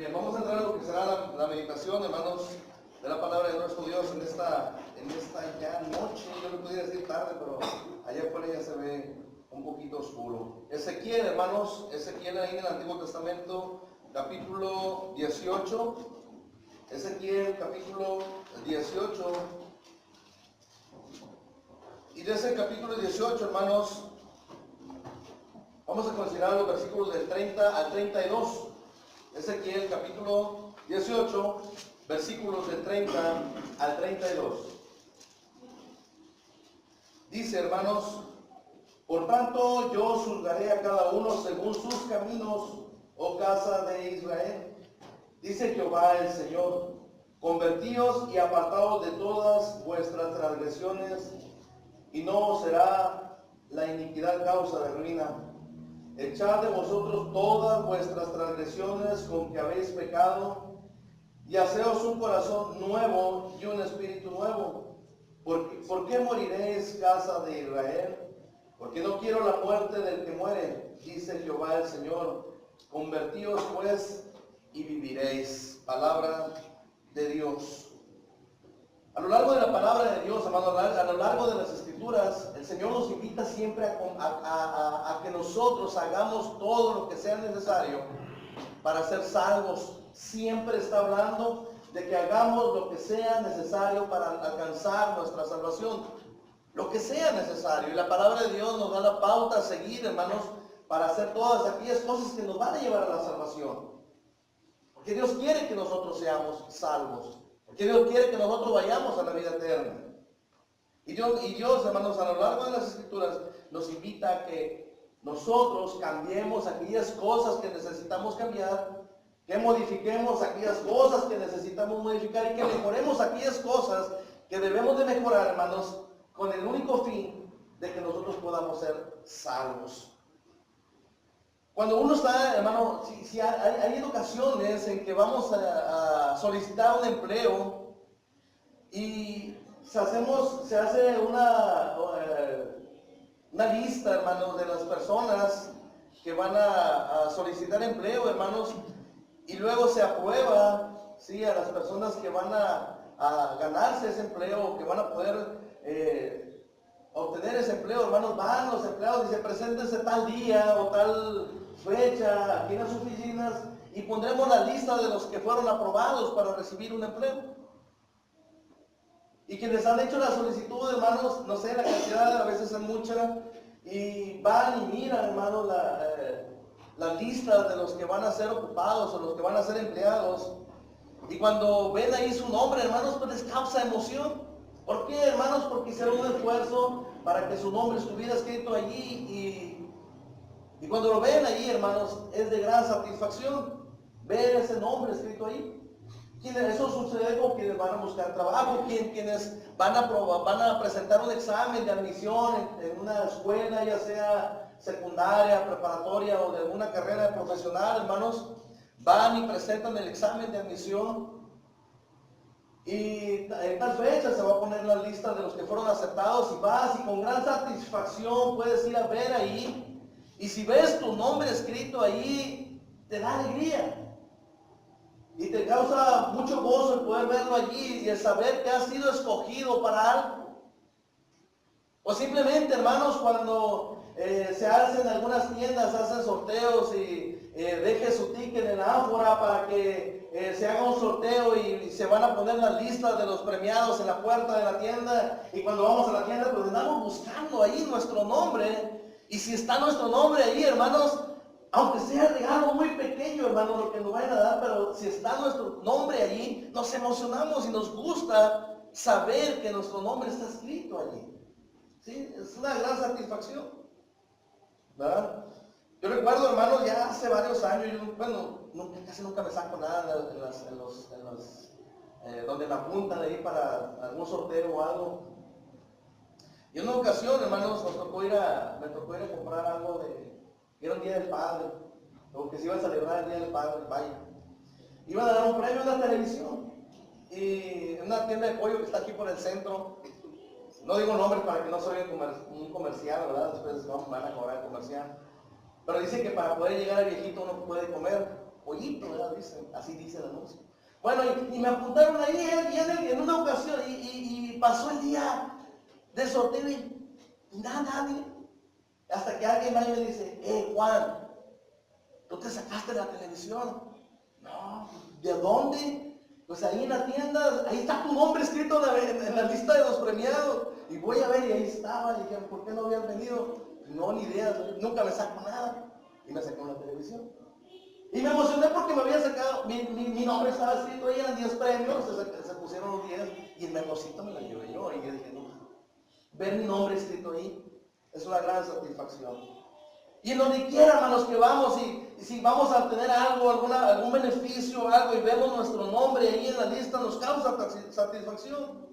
Bien, vamos a entrar a lo que será la meditación, hermanos, de la palabra de nuestro Dios en esta ya noche. Yo le podría decir tarde, pero allá afuera ya se ve un poquito oscuro. Ezequiel, hermanos, Ezequiel ahí en el Antiguo Testamento, capítulo 18. Ezequiel, capítulo 18. Y de ese capítulo 18, hermanos, vamos a considerar los versículos del 30 al 32. Ezequiel, capítulo 18, versículos del 30 al 32. Dice, hermanos: por tanto yo juzgaré a cada uno según sus caminos, oh casa de Israel. Dice Jehová el Señor: convertíos y apartaos de todas vuestras transgresiones, y no os será la iniquidad causa de ruina. Echad de vosotros todas vuestras transgresiones con que habéis pecado, y haceos un corazón nuevo y un espíritu nuevo. ¿Por qué moriréis, casa de Israel? Porque no quiero la muerte del que muere, dice Jehová el Señor. Convertíos pues y viviréis. Palabra de Dios. A lo largo de la palabra de Dios, hermano, a lo largo de las Escrituras, el Señor nos invita siempre a que nosotros hagamos todo lo que sea necesario para ser salvos. Siempre está hablando de que hagamos lo que sea necesario para alcanzar nuestra salvación. Lo que sea necesario. Y la palabra de Dios nos da la pauta a seguir, hermanos, para hacer todas aquellas cosas que nos van a llevar a la salvación. Porque Dios quiere que nosotros seamos salvos. Porque Dios quiere que nosotros vayamos a la vida eterna. Y Dios, hermanos, a lo largo de las Escrituras nos invita a que nosotros cambiemos aquellas cosas que necesitamos cambiar, que modifiquemos aquellas cosas que necesitamos modificar y que mejoremos aquellas cosas que debemos de mejorar, hermanos, con el único fin de que nosotros podamos ser salvos. Cuando uno está, hermano, si hay ocasiones en que vamos a solicitar un empleo y se hace una lista, hermanos, de las personas que van a solicitar empleo, hermanos, y luego se aprueba, ¿sí?, a las personas que van a ganarse ese empleo, que van a poder obtener ese empleo, hermanos. Van los empleados y se preséntense tal día o tal fecha aquí en las oficinas y pondremos la lista de los que fueron aprobados para recibir un empleo. Y quienes han hecho la solicitud, hermanos, no sé, la cantidad a veces es mucha, y van y miran, hermanos, la lista de los que van a ser ocupados o los que van a ser empleados. Y cuando ven ahí su nombre, hermanos, pues les causa emoción. ¿Por qué, hermanos? Porque hicieron un esfuerzo para que su nombre estuviera escrito allí, y cuando lo ven allí, hermanos, es de gran satisfacción ver ese nombre escrito ahí. Eso sucede con quienes van a buscar trabajo, quienes van a presentar un examen de admisión en una escuela, ya sea secundaria, preparatoria o de alguna carrera profesional, hermanos. Van y presentan el examen de admisión. Y en tal fecha se va a poner la lista de los que fueron aceptados, y vas y con gran satisfacción puedes ir a ver ahí. Y si ves tu nombre escrito ahí, te da alegría. Y te causa mucho gozo el poder verlo allí y el saber que has sido escogido para algo. O simplemente, hermanos, cuando se hacen algunas tiendas, hacen sorteos y deje su ticket en la ánfora para que se haga un sorteo y se van a poner las listas de los premiados en la puerta de la tienda. Y cuando vamos a la tienda, pues andamos buscando ahí nuestro nombre. Y si está nuestro nombre ahí, hermanos, aunque sea regalo muy pequeño, hermanos, lo que nos vayan a dar, pero si está nuestro nombre allí, nos emocionamos y nos gusta saber que nuestro nombre está escrito allí. ¿Sí? Es una gran satisfacción, ¿verdad? Yo recuerdo, hermanos, ya hace varios años, casi nunca me saco nada donde me apuntan ahí para algún sorteo o algo. Y en una ocasión, hermanos, me tocó ir a comprar algo era un Día del Padre, o que se iba a celebrar el Día del Padre, vaya. Iban a dar un premio en la televisión, y en una tienda de pollo que está aquí por el centro. No digo nombres para que no soy un comercial, ¿verdad? Después van a cobrar el comercial. Pero dice que para poder llegar al viejito uno puede comer. pollito, ¿verdad? Así dice el anuncio. Bueno, y me apuntaron ahí, en una ocasión, y pasó el día del sorteo y nadie. Hasta que alguien más me dice, Juan, ¿tú te sacaste la televisión? No, ¿de dónde? Pues ahí en la tienda, ahí está tu nombre escrito en la lista de los premiados. Y voy a ver, y ahí estaba, y dije, ¿por qué no habían venido? No, ni idea, nunca me saco nada. Y me sacó la televisión. Y me emocioné porque me había sacado, mi nombre estaba escrito ahí, eran 10 premios, se pusieron los 10, y el mejorcito me lo llevé yo. Y yo dije, no, ver mi nombre escrito ahí es una gran satisfacción. Y en donde quiera, hermanos, que vamos, y si vamos a obtener algo, algún beneficio, algo, y vemos nuestro nombre ahí en la lista, nos causa satisfacción.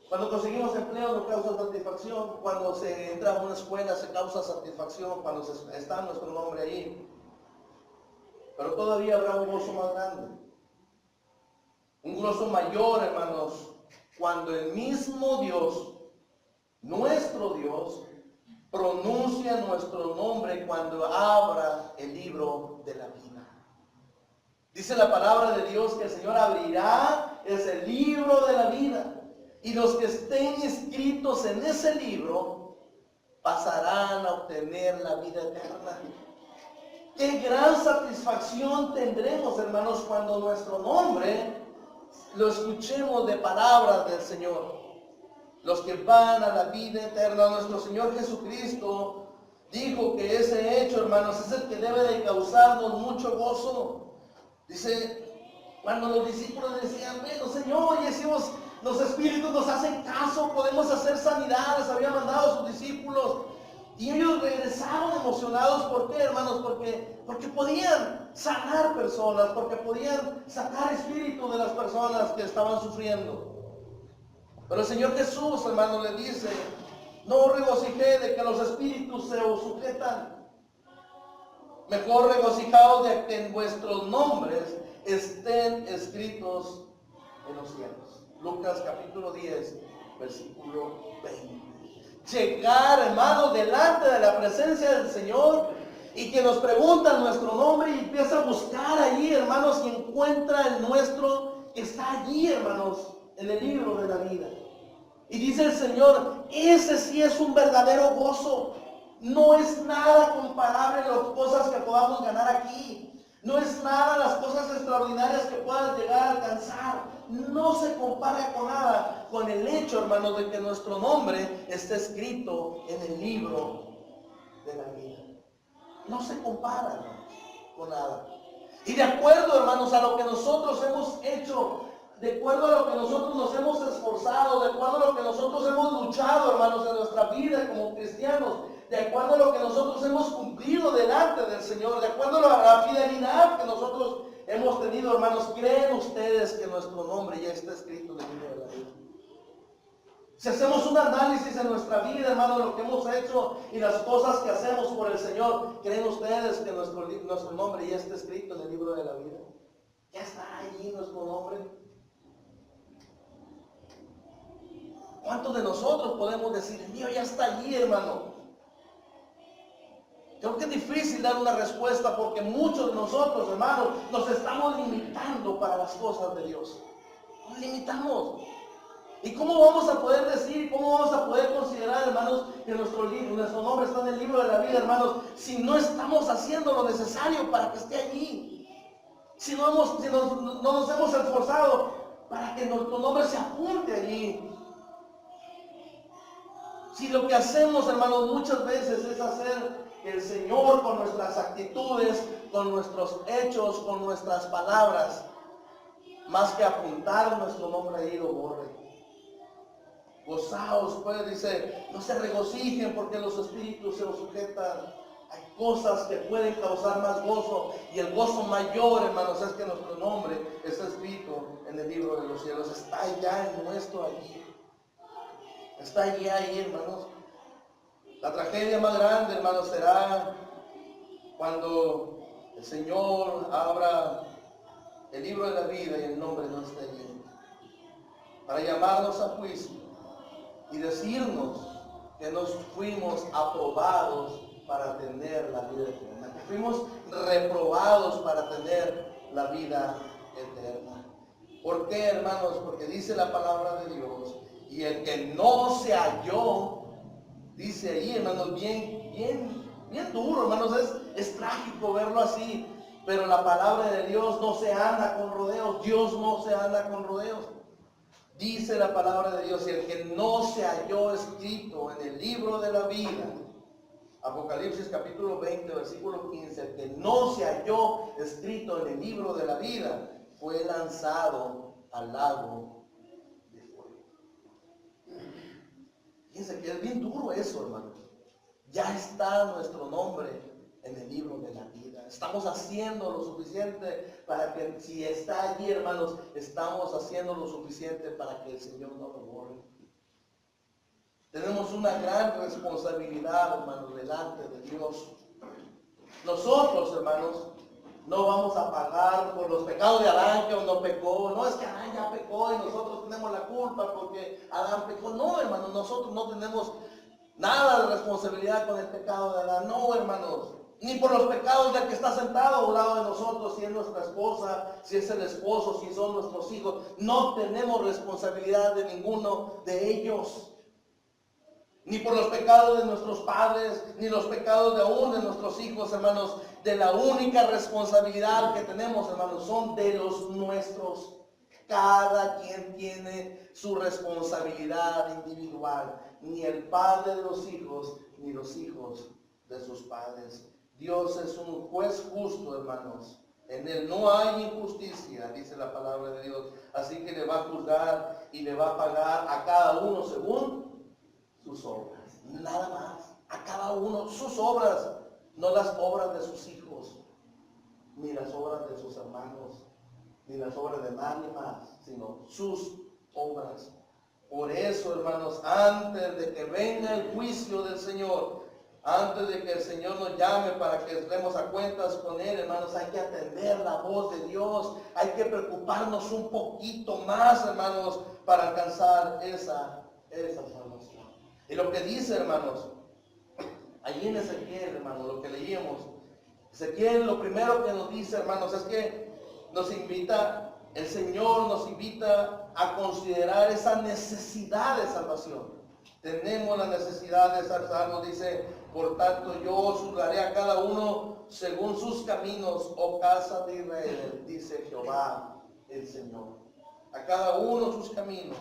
Cuando conseguimos empleo nos causa satisfacción, cuando se entra a una escuela se causa satisfacción, cuando está nuestro nombre ahí. Pero todavía habrá un gozo más grande, un gozo mayor, hermanos, cuando el mismo Dios, nuestro Dios, pronuncia nuestro nombre cuando abra el libro de la vida. Dice la palabra de Dios que el Señor abrirá ese libro de la vida. Y los que estén escritos en ese libro pasarán a obtener la vida eterna. Qué gran satisfacción tendremos, hermanos, cuando nuestro nombre lo escuchemos de palabras del Señor. Los que van a la vida eterna, nuestro Señor Jesucristo dijo que ese hecho, hermanos, es el que debe de causarnos mucho gozo. Dice, cuando los discípulos decían, bueno, Señor, y decimos, los espíritus nos hacen caso, podemos hacer sanidades, había mandado a sus discípulos. Y ellos regresaron emocionados. ¿Por qué, hermanos? Porque podían sanar personas, porque podían sacar espíritu de las personas que estaban sufriendo. Pero el Señor Jesús, hermanos, le dice, no regocijé de que los espíritus se os sujetan. Mejor regocijaos de que en vuestros nombres estén escritos en los cielos. Lucas capítulo 10, versículo 20. Llegar, hermanos, delante de la presencia del Señor y que nos pregunta nuestro nombre y empieza a buscar allí, hermanos, y encuentra el nuestro que está allí, hermanos, en el libro de la vida. Y dice el Señor, ese sí es un verdadero gozo. No es nada comparable a las cosas que podamos ganar aquí. No es nada las cosas extraordinarias que puedas llegar a alcanzar. No se compara con nada con el hecho, hermanos, de que nuestro nombre esté escrito en el libro de la vida. No se compara, hermanos, con nada. Y de acuerdo, hermanos, a lo que nosotros hemos hecho, de acuerdo a lo que nosotros nos hemos esforzado, de acuerdo a lo que nosotros hemos luchado, hermanos, en nuestra vida como cristianos, de acuerdo a lo que nosotros hemos cumplido delante del Señor, de acuerdo a la fidelidad que nosotros hemos tenido, hermanos, ¿creen ustedes que nuestro nombre ya está escrito en el libro de la vida? Si hacemos un análisis en nuestra vida, hermanos, de lo que hemos hecho y las cosas que hacemos por el Señor, ¿creen ustedes que nuestro nombre ya está escrito en el libro de la vida? Ya está allí nuestro nombre. ¿Cuántos de nosotros podemos decir, el mío ya está allí, hermano? Creo que es difícil dar una respuesta porque muchos de nosotros, hermanos, nos estamos limitando para las cosas de Dios. Nos limitamos. ¿Y cómo vamos a poder decir, cómo vamos a poder considerar, hermanos, que nuestro nombre está en el libro de la vida, hermanos, si no estamos haciendo lo necesario para que esté allí? Si no nos hemos esforzado para que nuestro nombre se apunte allí. Si lo que hacemos, hermanos, muchas veces es hacer que el Señor con nuestras actitudes, con nuestros hechos, con nuestras palabras, más que apuntar nuestro nombre ahí, lo borre. Gozaos, pues, dice, no se regocijen porque los espíritus se los sujetan. Hay cosas que pueden causar más gozo, y el gozo mayor, hermanos, es que nuestro nombre está escrito en el libro de los cielos. Está ya en nuestro allí. Está allí, hermanos. La tragedia más grande, hermanos, será cuando el Señor abra el libro de la vida y el nombre no esté allí, para llamarnos a juicio y decirnos que nos fuimos aprobados para tener la vida eterna, que fuimos reprobados para tener la vida eterna. ¿Por qué, hermanos? Porque dice la palabra de Dios, y el que no se halló, dice ahí, hermanos, bien duro, hermanos, es trágico verlo así, pero la palabra de Dios no se anda con rodeos, Dios no se anda con rodeos. Dice la palabra de Dios, y el que no se halló escrito en el libro de la vida, Apocalipsis capítulo 20, versículo 15, el que no se halló escrito en el libro de la vida, fue lanzado al lago de fuego. Fíjense que es bien duro eso, hermanos. Ya está nuestro nombre en el libro de la vida. Estamos haciendo lo suficiente para que, si está allí, hermanos, estamos haciendo lo suficiente para que el Señor no lo borre. Tenemos una gran responsabilidad, hermanos, delante de Dios. Nosotros, hermanos, no vamos a pagar por los pecados de Adán, que no pecó. No es que Adán ya pecó y nosotros tenemos la culpa porque Adán pecó. No, hermanos, nosotros no tenemos nada de responsabilidad con el pecado de Adán. No, hermanos. Ni por los pecados del que está sentado a un lado de nosotros, si es nuestra esposa, si es el esposo, si son nuestros hijos. No tenemos responsabilidad de ninguno de ellos. Ni por los pecados de nuestros padres, ni los pecados de aún de nuestros hijos, hermanos. De la única responsabilidad que tenemos, hermanos, son de los nuestros. Cada quien tiene su responsabilidad individual. Ni el padre de los hijos, ni los hijos de sus padres. Dios es un juez justo, hermanos. En él no hay injusticia, dice la palabra de Dios. Así que le va a juzgar y le va a pagar a cada uno según sus obras, nada más. A cada uno sus obras, no las obras de sus hijos, ni las obras de sus hermanos, ni las obras de nadie más, sino sus obras. Por eso, hermanos, antes de que venga el juicio del Señor, antes de que el Señor nos llame para que estemos a cuentas con Él, hermanos, hay que atender la voz de Dios, hay que preocuparnos un poquito más, hermanos, para alcanzar esa salvación. Y lo que dice, hermanos, allí en Ezequiel, hermanos, lo que leíamos, Ezequiel lo primero que nos dice, hermanos, es que el Señor nos invita a considerar esa necesidad de salvación. Tenemos la necesidad de ser salvos, dice, por tanto yo juzgaré a cada uno según sus caminos, oh casa de Israel, dice Jehová el Señor. A cada uno sus caminos.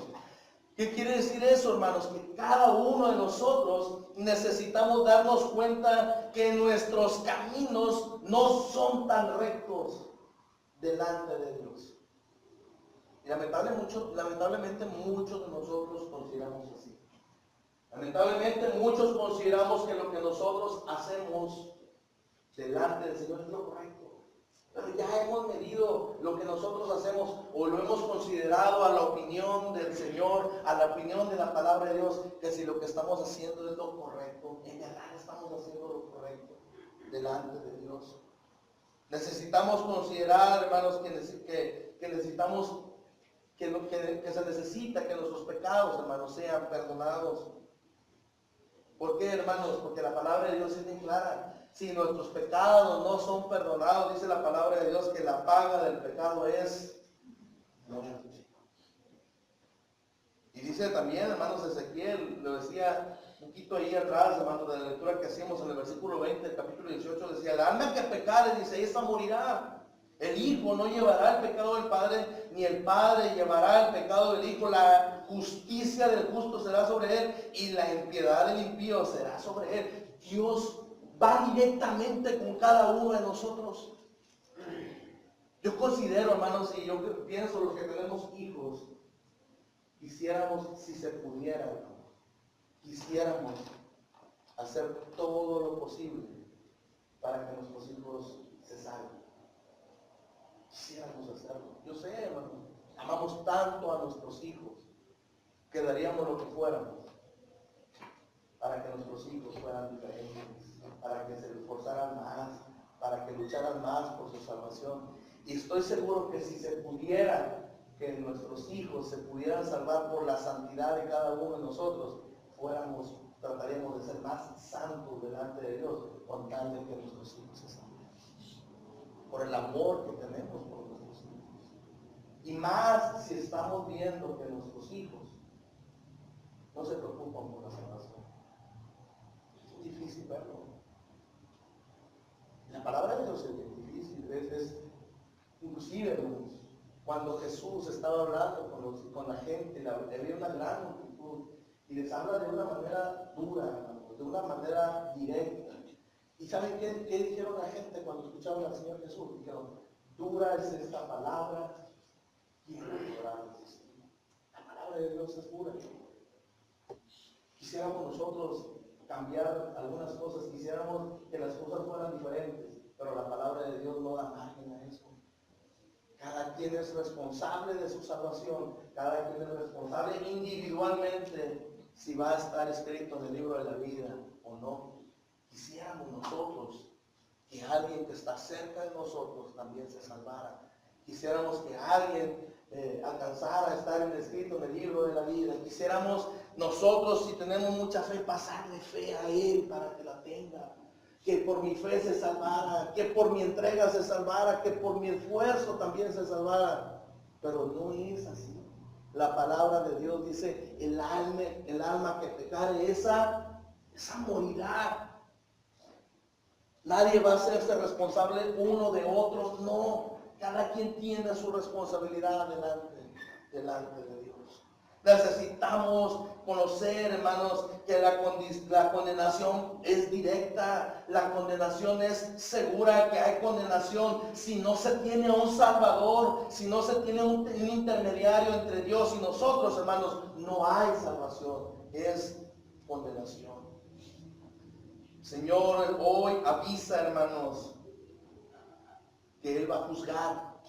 ¿Qué quiere decir eso, hermanos? Que cada uno de nosotros necesitamos darnos cuenta que nuestros caminos no son tan rectos delante de Dios. Y lamentablemente muchos de nosotros consideramos así. Lamentablemente muchos consideramos que lo que nosotros hacemos delante del Señor es lo correcto. Pero ya hemos medido lo que nosotros hacemos o lo hemos considerado a la opinión del Señor, a la opinión de la palabra de Dios, que si lo que estamos haciendo es lo correcto, en verdad estamos haciendo lo correcto delante de Dios. Necesitamos considerar, hermanos, que necesitamos, que se necesita que nuestros pecados, hermanos, sean perdonados. ¿Por qué, hermanos? Porque la palabra de Dios es bien clara. Si nuestros pecados no son perdonados, dice la palabra de Dios que la paga del pecado es muerte. Y dice también, hermanos, Ezequiel, lo decía un poquito ahí atrás, hermanos, de la lectura que hacíamos en el versículo 20, el capítulo 18, decía, el alma que pecare, dice, esta morirá. El hijo no llevará el pecado del padre, ni el padre llevará el pecado del hijo. La justicia del justo será sobre él, y la impiedad del impío será sobre él. Dios va directamente con cada uno de nosotros. Yo considero, hermanos, y yo pienso los que tenemos hijos, quisiéramos, si se pudiera, quisiéramos hacer todo lo posible para que nuestros hijos se salven. Quisiéramos hacerlo. Yo sé, hermano, amamos tanto a nuestros hijos que daríamos lo que fuéramos para que nuestros hijos fueran diferentes, para que se esforzaran más, para que lucharan más por su salvación. Y estoy seguro que si se pudiera, que nuestros hijos se pudieran salvar por la santidad de cada uno de nosotros, fuéramos trataremos de ser más santos delante de Dios con tal de que nuestros hijos se salven. Por el amor que tenemos por nuestros hijos. Y más si estamos viendo que nuestros hijos no se preocupan por la salvación. Es difícil verlo. La palabra de Dios es bien difícil. Inclusive, hermanos, cuando Jesús estaba hablando con la gente, había una gran multitud, y les habla de una manera dura, hermanos, de una manera directa. ¿Y saben qué dijeron la gente cuando escucharon al Señor Jesús? Dijeron, dura es esta palabra, ¿quién podrá resistir? La palabra de Dios es dura. Quisiéramos nosotros cambiar algunas cosas, quisiéramos que las cosas fueran diferentes, pero la palabra de Dios no da margen a eso. Cada quien es responsable de su salvación, cada quien es responsable individualmente si va a estar escrito en el libro de la vida o no. Quisiéramos nosotros que alguien que está cerca de nosotros también se salvara. Quisiéramos que alguien alcanzara a estar escrito en el libro de la vida. Quisiéramos nosotros, si tenemos mucha fe, pasarle fe a Él para que la tenga. Que por mi fe se salvara, que por mi entrega se salvara, que por mi esfuerzo también se salvara. Pero no es así. La palabra de Dios dice, el alma que pecare, esa morirá. Nadie va a hacerse responsable uno de otro, no. Cada quien tiene su responsabilidad delante de Dios. Necesitamos conocer, hermanos, que la condenación es directa, la condenación es segura, que hay condenación si no se tiene un Salvador, si no se tiene un intermediario entre Dios y nosotros, hermanos, no hay salvación, es condenación. Señor, hoy avisa, hermanos, que Él va a juzgar.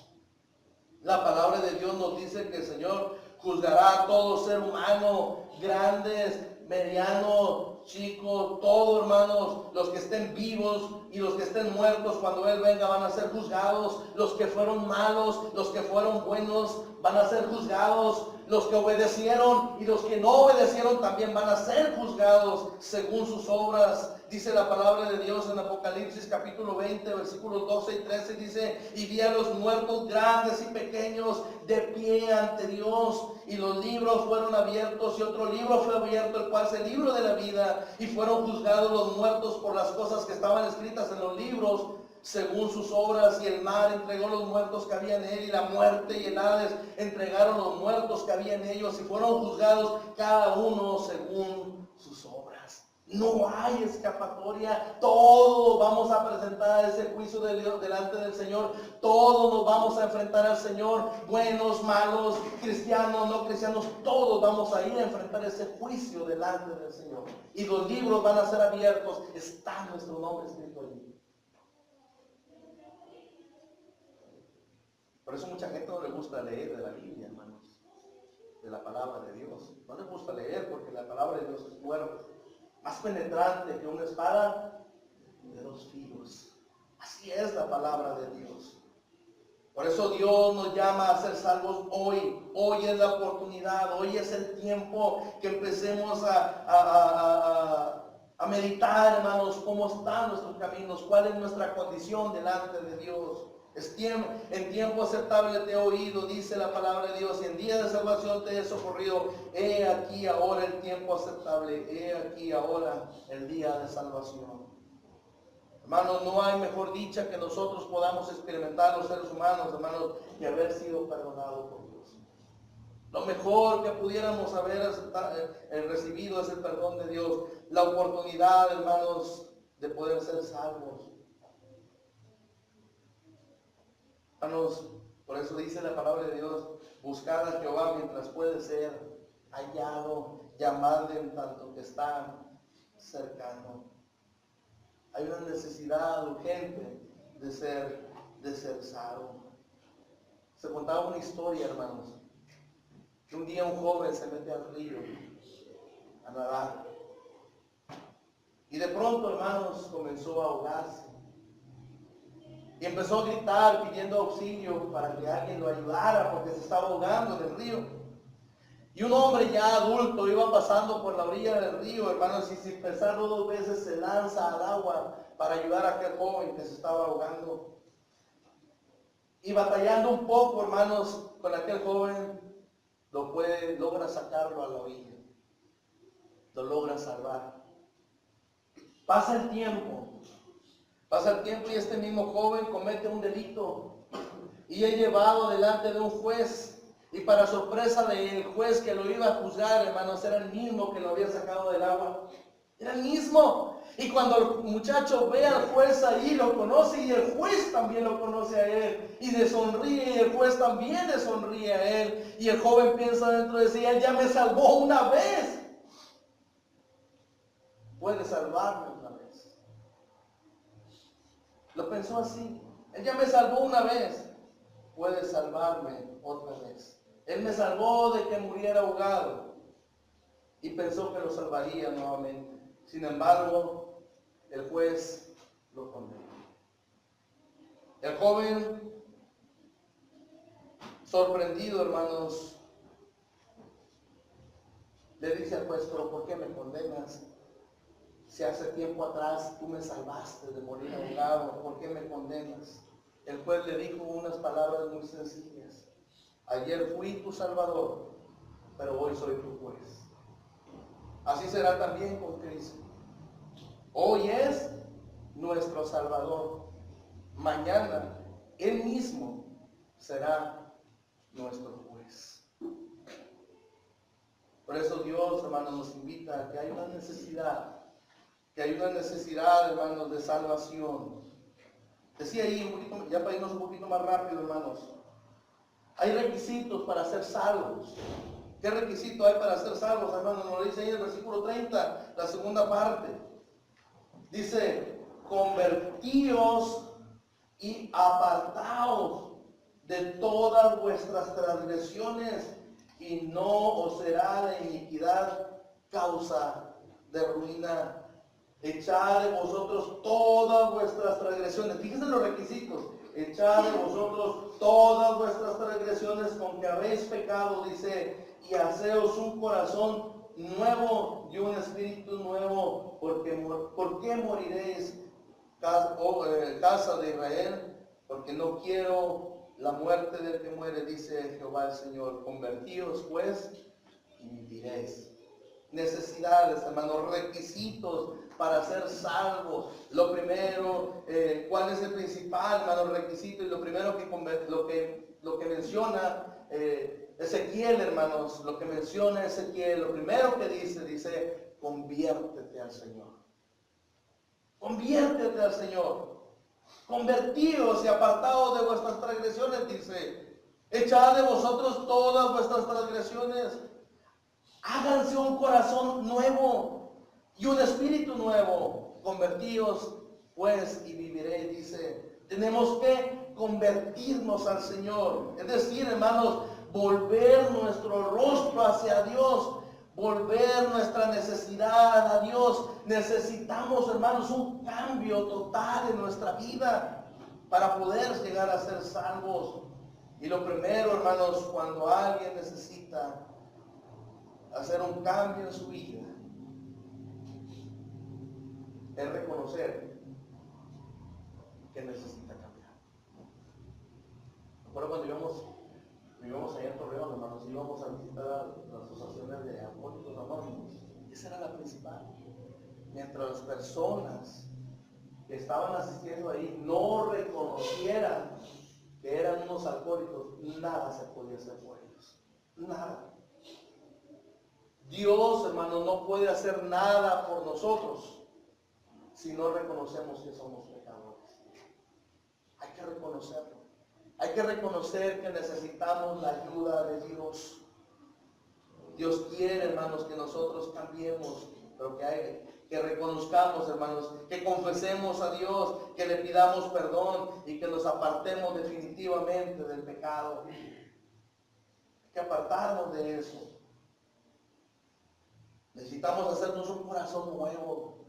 La palabra de Dios nos dice que el Señor juzgará a todo ser humano, grandes, medianos, chicos, todos, hermanos, los que estén vivos y los que estén muertos, cuando Él venga van a ser juzgados. Los que fueron malos, los que fueron buenos van a ser juzgados. Los que obedecieron y los que no obedecieron también van a ser juzgados según sus obras. Dice la palabra de Dios en Apocalipsis capítulo 20, versículos 12 y 13, dice, y vi a los muertos grandes y pequeños de pie ante Dios, y los libros fueron abiertos, y otro libro fue abierto, el cual es el libro de la vida, y fueron juzgados los muertos por las cosas que estaban escritas en los libros, según sus obras, y el mar entregó los muertos que había en él, y la muerte y el Hades entregaron los muertos que había en ellos, y fueron juzgados cada uno según sus obras. No hay escapatoria, todos vamos a presentar ese juicio de Dios delante del Señor, todos nos vamos a enfrentar al Señor, buenos, malos, cristianos, no cristianos, todos vamos a ir a enfrentar ese juicio delante del Señor. Y los libros van a ser abiertos, está nuestro nombre escrito allí. Por eso mucha gente no le gusta leer de la Biblia, hermanos, de la palabra de Dios. No les gusta leer porque la palabra de Dios es fuerte, más penetrante que una espada de 2 filos. Así es la palabra de Dios. Por eso Dios nos llama a ser salvos hoy. Hoy es la oportunidad, hoy es el tiempo que empecemos a meditar, hermanos, cómo están nuestros caminos, cuál es nuestra condición delante de Dios. En tiempo aceptable te he oído, dice la palabra de Dios, y en día de salvación te he socorrido. He aquí ahora el tiempo aceptable, he aquí ahora el día de salvación. Hermanos, no hay mejor dicha que nosotros podamos experimentar los seres humanos, hermanos, que haber sido perdonados por Dios. Lo mejor que pudiéramos haber recibido es el perdón de Dios, la oportunidad, hermanos, de poder ser salvos. Hermanos, por eso dice la palabra de Dios, buscad a Jehová mientras puede ser hallado, llamadle en tanto que está cercano. Hay una necesidad urgente de ser salvo. Se contaba una historia, hermanos, que un día un joven se mete al río a nadar. Y de pronto, hermanos, comenzó a ahogarse. Y empezó a gritar pidiendo auxilio para que alguien lo ayudara porque se estaba ahogando en el río. Y un hombre ya adulto iba pasando por la orilla del río, hermanos, y sin pensarlo dos veces se lanza al agua para ayudar a aquel joven que se estaba ahogando. Y batallando un poco, hermanos, con aquel joven, logra sacarlo a la orilla. Lo logra salvar. Pasa el tiempo y este mismo joven comete un delito y es llevado delante de un juez. Y para sorpresa del juez que lo iba a juzgar, hermanos, era el mismo que lo había sacado del agua. Era el mismo. Y cuando el muchacho ve al juez ahí, lo conoce y el juez también lo conoce a él. Y le sonríe y el juez también le sonríe a él. Y el joven piensa dentro de sí, él ya me salvó una vez. Puede salvarme otra vez. Lo pensó así. Él ya me salvó una vez. Puede salvarme otra vez. Él me salvó de que muriera ahogado. Y pensó que lo salvaría nuevamente. Sin embargo, el juez lo condenó. El joven, sorprendido, hermanos, le dice al juez, pero ¿por qué me condenas? Si hace tiempo atrás tú me salvaste de morir ahogado, ¿por qué me condenas? El juez le dijo unas palabras muy sencillas. Ayer fui tu salvador, pero hoy soy tu juez. Así será también con Cristo. Hoy es nuestro Salvador. Mañana Él mismo será nuestro juez. Por eso Dios, hermanos, nos invita a que hay una necesidad, hermanos, de salvación. Decía ahí, ya para irnos un poquito más rápido, hermanos. Hay requisitos para ser salvos. ¿Qué requisito hay para ser salvos, hermanos? Nos lo dice ahí en el versículo 30, la segunda parte. Dice, convertíos y apartaos de todas vuestras transgresiones y no os será la iniquidad causa de ruina. Echad de vosotros todas vuestras transgresiones. Fíjense los requisitos. Echad de vosotros todas vuestras transgresiones con que habéis pecado, dice, y haceos un corazón nuevo y un espíritu nuevo, ¿por qué moriréis, casa de Israel? Porque no quiero la muerte del que muere, dice Jehová el Señor. Convertíos pues y viviréis. Necesidades, hermanos, requisitos para ser salvos. Lo primero, ¿cuál es el principal, hermanos, requisito? Y lo primero lo que menciona Ezequiel, hermanos, lo que menciona Ezequiel, lo primero que dice, conviértete al Señor. Conviértete al Señor. Convertíos y apartaos de vuestras transgresiones, dice. Echad de vosotros todas vuestras transgresiones. Háganse un corazón nuevo y un espíritu nuevo. Convertíos pues y viviréis, dice. Tenemos que convertirnos al Señor. Es decir, hermanos, volver nuestro rostro hacia Dios. Volver nuestra necesidad a Dios. Necesitamos, hermanos, un cambio total en nuestra vida para poder llegar a ser salvos. Y lo primero, hermanos, cuando alguien necesita hacer un cambio en su vida, es reconocer que necesita cambiar. Recuerdo cuando íbamos allá en Torreón, hermanos, íbamos a visitar las asociaciones de alcohólicos anónimos. Esa era la principal. Mientras las personas que estaban asistiendo ahí no reconocieran que eran unos alcohólicos, nada se podía hacer por ellos. Nada. Dios, hermanos, no puede hacer nada por nosotros si no reconocemos que somos pecadores. Hay que reconocerlo. Hay que reconocer que necesitamos la ayuda de Dios. Dios quiere, hermanos, que nosotros cambiemos, pero que reconozcamos, hermanos, que confesemos a Dios, que le pidamos perdón y que nos apartemos definitivamente del pecado. Hay que apartarnos de eso. Necesitamos hacernos un corazón nuevo.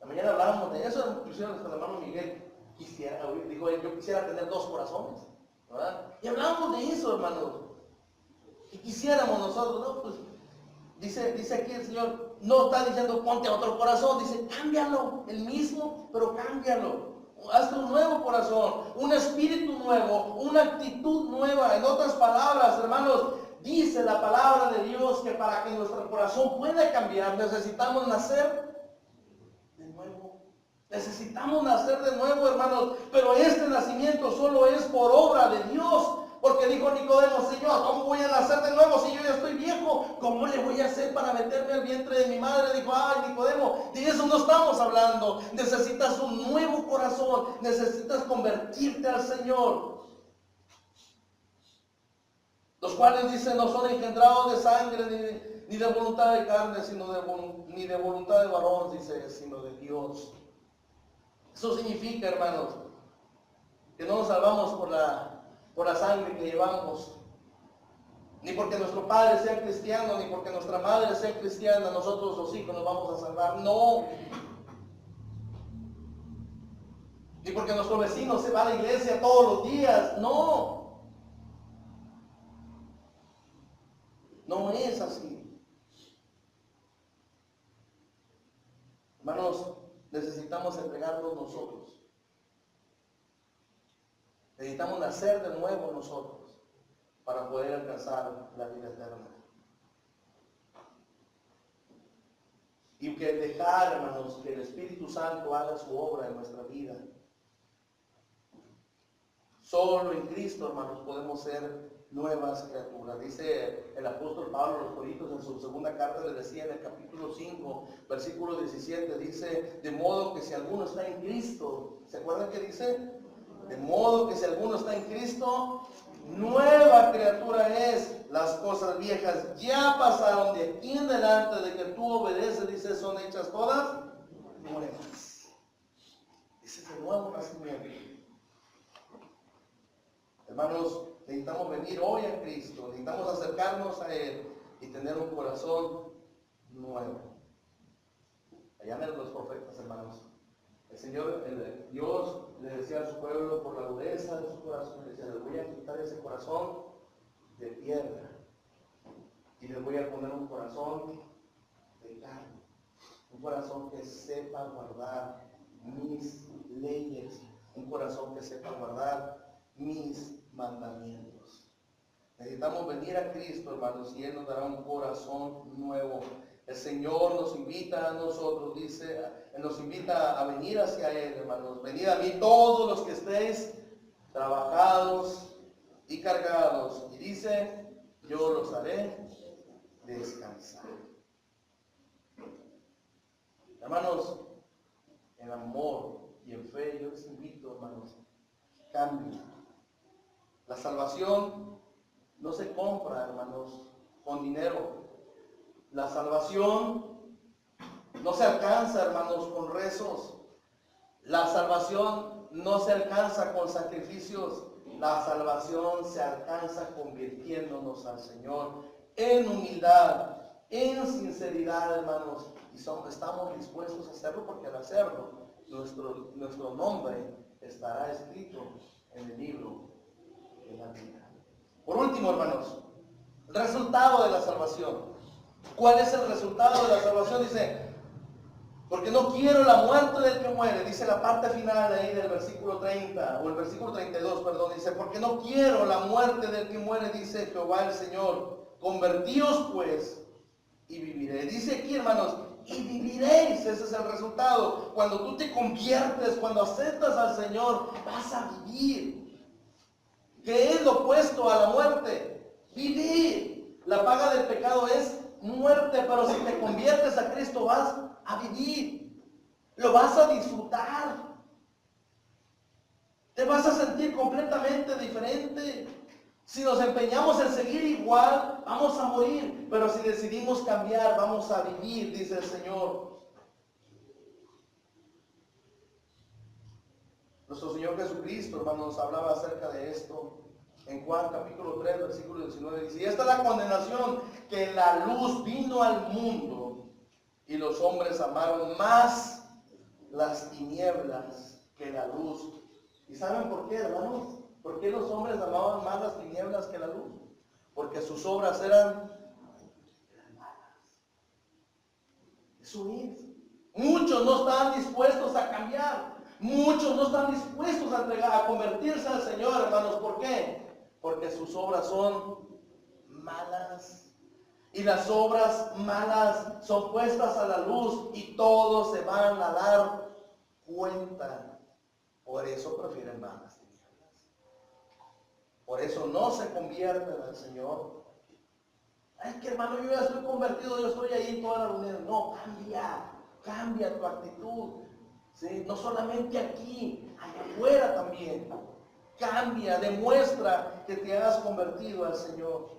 La mañana hablábamos de eso, inclusive nuestro hermano Miguel dijo él, yo quisiera tener dos corazones, ¿verdad? Y hablábamos de eso, hermanos. Y quisiéramos nosotros, ¿no? Pues dice aquí el Señor, no está diciendo ponte otro corazón, dice cámbialo, el mismo, pero cámbialo. Hazte un nuevo corazón, un espíritu nuevo, una actitud nueva. En otras palabras, hermanos, dice la palabra de Dios que para que nuestro corazón pueda cambiar, necesitamos nacer de nuevo. Necesitamos nacer de nuevo, hermanos. Pero este nacimiento solo es por obra de Dios. Porque dijo Nicodemo, Señor, ¿cómo voy a nacer de nuevo si yo ya estoy viejo? ¿Cómo le voy a hacer para meterme al vientre de mi madre? Dijo, ay, Nicodemo, de eso no estamos hablando. Necesitas un nuevo corazón. Necesitas convertirte al Señor. Los cuales, dice, no son engendrados de sangre ni de voluntad de carne, ni de voluntad de varón, dice, sino de Dios. Eso significa, hermanos, que no nos salvamos por la sangre que llevamos, ni porque nuestro padre sea cristiano, ni porque nuestra madre sea cristiana, nosotros los hijos nos vamos a salvar. No. Ni porque nuestro vecino se va a la iglesia todos los días. No. No es así. Hermanos, necesitamos entregarnos nosotros. Necesitamos nacer de nuevo nosotros para poder alcanzar la vida eterna. Y que dejar, hermanos, que el Espíritu Santo haga su obra en nuestra vida. Solo en Cristo, hermanos, podemos ser nuevas criaturas. Dice el apóstol Pablo a los Corintios en su segunda carta, le decía en el capítulo 5, versículo 17, dice, de modo que si alguno está en Cristo, ¿se acuerdan qué dice? De modo que si alguno está en Cristo, nueva criatura es. Las cosas viejas ya pasaron, de aquí en adelante, de que tú obedeces, dice, son hechas todas nuevas. Ese es el nuevo nacimiento. Hermanos, necesitamos venir hoy a Cristo, necesitamos acercarnos a Él y tener un corazón nuevo. Allá en los profetas, hermanos, el Señor, Dios le decía a su pueblo por la dureza de su corazón, le decía, les voy a quitar ese corazón de piedra y les voy a poner un corazón de carne, un corazón que sepa guardar mis leyes, un corazón que sepa guardar mis mandamientos. Necesitamos venir a Cristo, hermanos, y Él nos dará un corazón nuevo. El Señor nos invita a nosotros, dice, nos invita a venir hacia Él, hermanos. Venid a mí todos los que estéis trabajados y cargados. Y dice, yo los haré descansar. Hermanos, en amor y en fe, yo les invito, hermanos, cambien. La salvación no se compra, hermanos, con dinero. La salvación no se alcanza, hermanos, con rezos. La salvación no se alcanza con sacrificios. La salvación se alcanza convirtiéndonos al Señor en humildad, en sinceridad, hermanos. Y estamos dispuestos a hacerlo porque al hacerlo, nuestro nombre estará escrito en el libro de la vida. Por último, hermanos, el resultado de la salvación. ¿Cuál es el resultado de la salvación? Dice, porque no quiero la muerte del que muere. Dice la parte final ahí del versículo 30, o el versículo 32, perdón. Dice, porque no quiero la muerte del que muere, dice Jehová el Señor. Convertíos pues y viviré. Dice aquí, hermanos, y viviréis. Ese es el resultado. Cuando tú te conviertes, cuando aceptas al Señor, vas a vivir. ¿Qué es lo opuesto a la muerte? Vivir. La paga del pecado es muerte, pero si te conviertes a Cristo vas a vivir. Lo vas a disfrutar. Te vas a sentir completamente diferente. Si nos empeñamos en seguir igual, vamos a morir. Pero si decidimos cambiar, vamos a vivir, dice el Señor. Nuestro Señor Jesucristo, hermanos, hablaba acerca de esto. En Juan capítulo 3, versículo 19, dice, y esta es la condenación, que la luz vino al mundo, y los hombres amaron más las tinieblas que la luz. ¿Y saben por qué, hermanos? ¿Por qué los hombres amaban más las tinieblas que la luz? Porque sus obras eran malas. es huir. Muchos no están dispuestos a cambiar. Muchos no están dispuestos a convertirse al Señor, hermanos. ¿Por qué? Porque sus obras son malas. Y las obras malas son puestas a la luz y todos se van a dar cuenta. Por eso prefieren malas tinieblas. Por eso no se convierten al Señor. Ay, que hermano, yo ya estoy convertido, yo estoy ahí en toda la reunión. No, cambia tu actitud. ¿Sí? No solamente aquí, allá afuera también. Cambia, demuestra que te has convertido al Señor.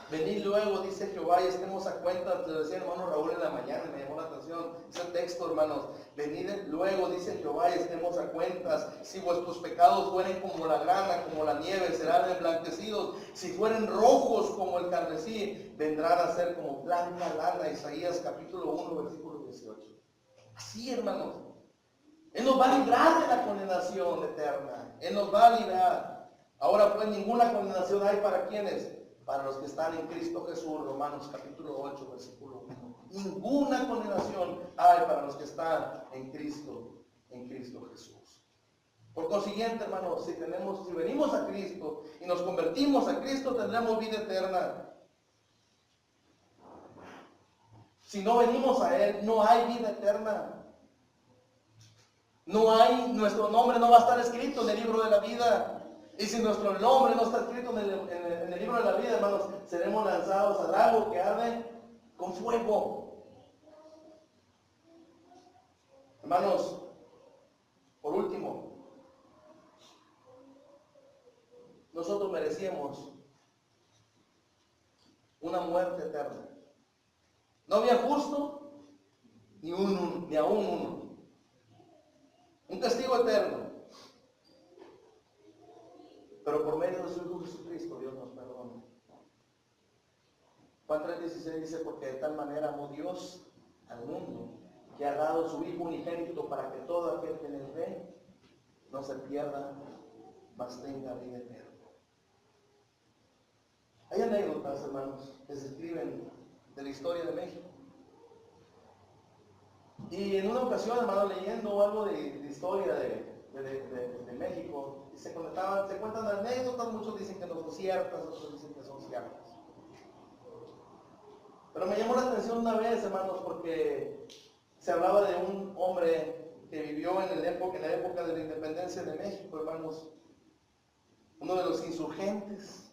Venid luego, dice Jehová, y estemos a cuenta. Te lo decía el hermano Raúl en la mañana, me llamó la atención ese texto, hermanos. Venid luego, dice Jehová, y estemos a cuentas. Si vuestros pecados fueren como la grana, como la nieve, serán emblanquecidos. Si fueren rojos como el carmesí, vendrán a ser como blanca lana. Isaías capítulo 1, versículo 18. Así, hermanos. Él nos va a librar de la condenación eterna. Él nos va a librar. Ahora pues ninguna condenación hay para quienes. Para los que están en Cristo Jesús, Romanos capítulo 8, versículo 1. Ninguna condenación hay para los que están en Cristo Jesús. Por consiguiente, hermanos, si venimos a Cristo y nos convertimos a Cristo, tendremos vida eterna. Si no venimos a Él, no hay vida eterna. Nuestro nombre no va a estar escrito en el libro de la vida. Y si nuestro nombre no está escrito en el libro de la vida, hermanos, seremos lanzados al lago que arde con fuego. Hermanos, por último, nosotros merecíamos una muerte eterna. No había justo ni aún uno. Un castigo eterno. Pero por medio de su Hijo Jesucristo, Dios nos perdona. Juan 3:16 dice, porque de tal manera amó Dios al mundo, que ha dado su Hijo unigénito para que todo aquel que en él ve no se pierda, mas tenga vida eterna. Hay anécdotas, hermanos, que se escriben de la historia de México. Y en una ocasión, hermano, leyendo algo de historia de México, se cuentan anécdotas, muchos dicen que no son ciertas, otros dicen que son ciertas. Pero me llamó la atención una vez, hermanos, porque se hablaba de un hombre que vivió en la época de la independencia de México, hermanos, uno de los insurgentes,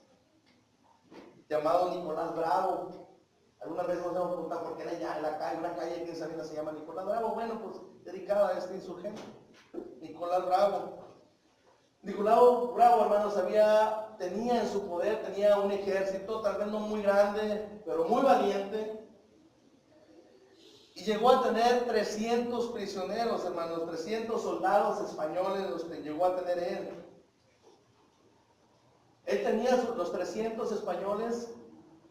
llamado Nicolás Bravo. Alguna vez nos hemos preguntado por qué era allá en la calle, una calle aquí en Sabina se llama Nicolás Bravo. Bueno, pues dedicada a este insurgente, Nicolás Bravo. Nicolás Bravo, hermanos, tenía en su poder, tenía un ejército, tal vez no muy grande, pero muy valiente. Y llegó a tener 300 prisioneros, hermanos, 300 soldados españoles, los que llegó a tener él. Él tenía los 300 españoles,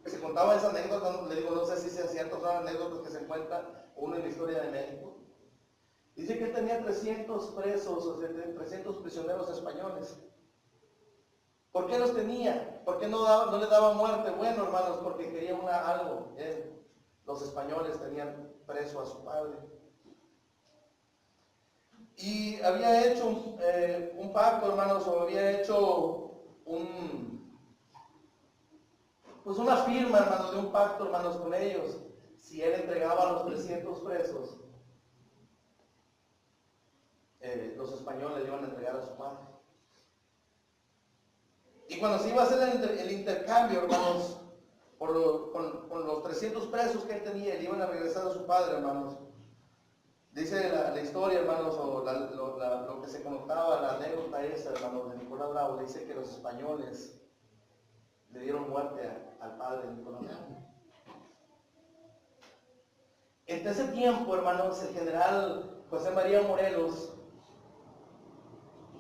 que se contaba esa anécdota, le digo, no sé si sea cierto, son anécdotas que se encuentran uno en la historia de México. Dice que él tenía 300 presos, o sea, 300 prisioneros españoles. ¿Por qué los tenía? ¿Por qué no le daba muerte? Bueno, hermanos, porque quería algo. Los españoles tenían preso a su padre. Y había hecho un pacto, hermanos, o había hecho una firma, hermanos, de un pacto, hermanos, con ellos. Si él entregaba a los 300 presos, los españoles le iban a entregar a su padre. Y cuando se iba a hacer el intercambio, hermanos, con los 300 presos que él tenía, le iban a regresar a su padre, hermanos. Dice la historia, hermanos, o lo que se contaba, la anécdota esa, hermanos, de Nicolás Bravo, dice que los españoles le dieron muerte al padre de Nicolás Bravo. En ese tiempo, hermanos, el general José María Morelos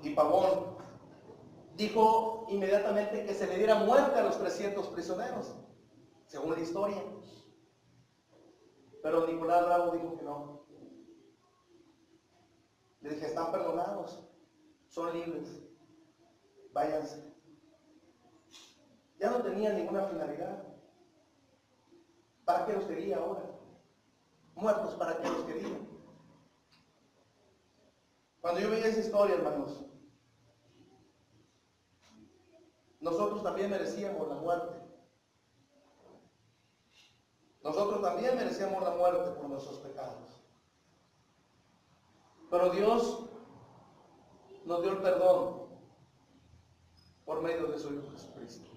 y Pavón dijo inmediatamente que se le diera muerte a los 300 prisioneros, según la historia. Pero Nicolás Bravo dijo que no. Le dije, están perdonados, son libres, váyanse. Ya no tenía ninguna finalidad. ¿Para qué los quería ahora? muertos para que los querían. Cuando yo veía esa historia, hermanos, nosotros también merecíamos la muerte. Nosotros también merecíamos la muerte por nuestros pecados. Pero Dios nos dio el perdón por medio de su Hijo Jesucristo.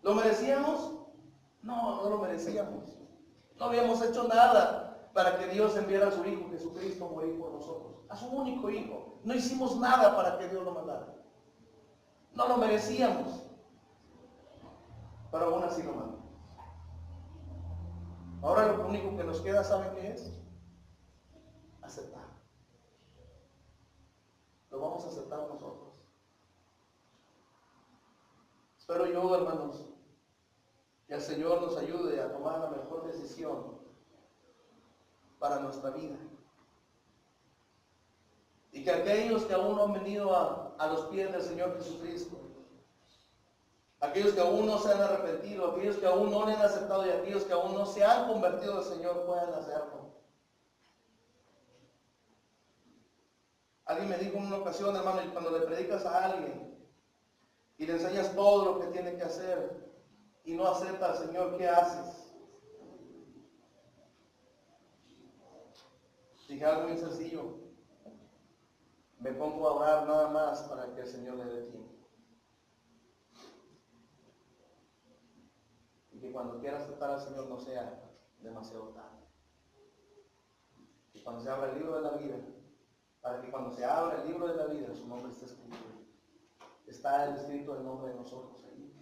¿Lo merecíamos? No, no lo merecíamos. No habíamos hecho nada para que Dios enviara a su Hijo Jesucristo a morir por nosotros. A su único Hijo. No hicimos nada para que Dios lo mandara. No lo merecíamos. Pero aún así lo mandó. Ahora lo único que nos queda, ¿saben qué es? Aceptar. Lo vamos a aceptar nosotros. Espero yo, hermanos, que el Señor nos ayude a tomar la mejor decisión para nuestra vida. Y que aquellos que aún no han venido a los pies del Señor Jesucristo, aquellos que aún no se han arrepentido, aquellos que aún no le han aceptado y aquellos que aún no se han convertido al Señor puedan hacerlo. Alguien me dijo en una ocasión, hermano, y cuando le predicas a alguien y le enseñas todo lo que tiene que hacer y no acepta al Señor, ¿qué haces? Dije algo muy sencillo. Me pongo a orar nada más para que el Señor le dé tiempo. Y que cuando quiera aceptar al Señor no sea demasiado tarde. Y cuando se abra el libro de la vida, para que cuando se abra el libro de la vida, su nombre esté escrito. Está el escrito el nombre de nosotros ahí.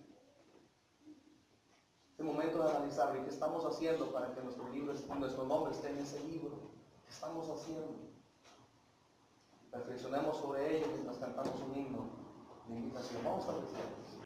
Este momento de analizar qué estamos haciendo para que nuestro nombre esté en ese libro. ¿Qué estamos haciendo? Reflexionemos sobre ello mientras cantamos un himno de invitación. Vamos a reflexionar.